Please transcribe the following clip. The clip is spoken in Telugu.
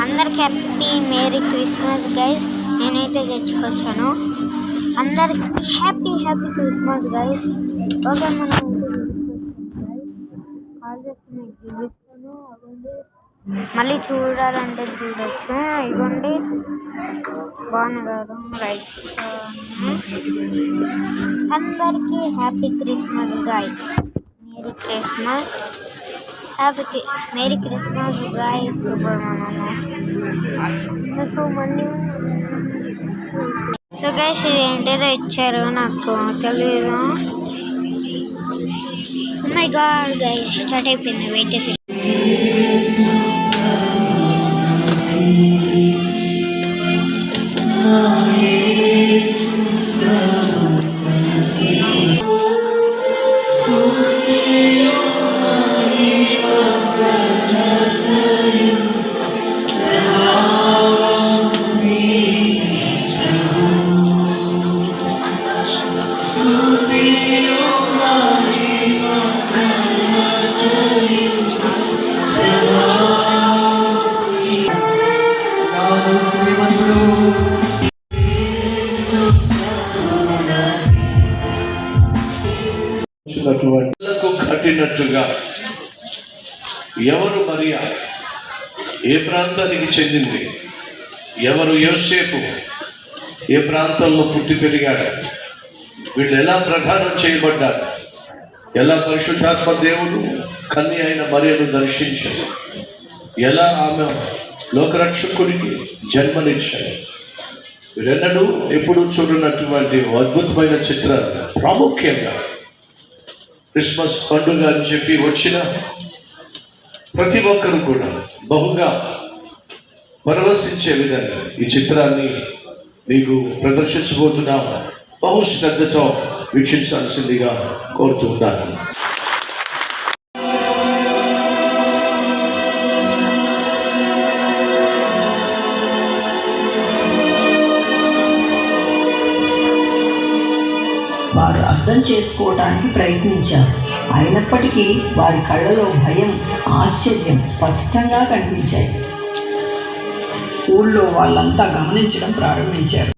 అందరికి హ్యాపీ మేరీ క్రిస్మస్ గైస్. నేనైతే తెచ్చుకొచ్చాను. అందరికి హ్యాపీ క్రిస్మస్ గైస్. ఓకే, మనం కాల్ చేస్తున్న గిఫ్ట్ను అవ్వండి. మళ్ళీ చూడాలంటే చూడొచ్చు. ఇవ్వండి, బాగున్నారు రైట్స్. అందరికీ happy Christmas guys. Merry Christmas. Merry Christmas guys. నాకు మళ్ళీ సో గైస్, ఇది ఏంటేదో ఇచ్చారు, నాకు తెలియదు. మై గాడ్ గైస్, స్టార్ట్ అయిపోయింది. వెయిట్ చేసి కట్టినట్టుగా ఎవరు మరియా, ఏ ప్రాంతానికి చెందింది, ఎవరు యోసేపు, ఏ ప్రాంతంలో పుట్టి పెరిగాడు, వీళ్ళు ఎలా ప్రధానం చేయబడ్డారు, ఎలా పరిశుద్ధాత్మ దేవుడు కన్య అయిన మరియను దర్శించాడు, ఎలా ఆమె లోకరక్షకుడికి జన్మనిచ్చాడు. వీరెన్నడూ ఎప్పుడు చూడనటువంటి అద్భుతమైన చిత్రాలు. ప్రాముఖ్యంగా క్రిస్మస్ పండుగ అని చెప్పి వచ్చిన ప్రతి ఒక్కరు కూడా బహుగా పరవశించే విధంగా ఈ చిత్రాన్ని మీకు ప్రదర్శించబోతున్నాం. బహు శ్రద్ధతో వీక్షించాల్సిందిగా కోరుతున్నాను. వారు అర్థం చేసుకోవడానికి ప్రయత్నించారు. అయినప్పటికీ వారి కళ్ళలో భయం, ఆశ్చర్యం స్పష్టంగా కనిపించాయి. ఊళ్ళో వాళ్ళంతా గమనించడం ప్రారంభించారు.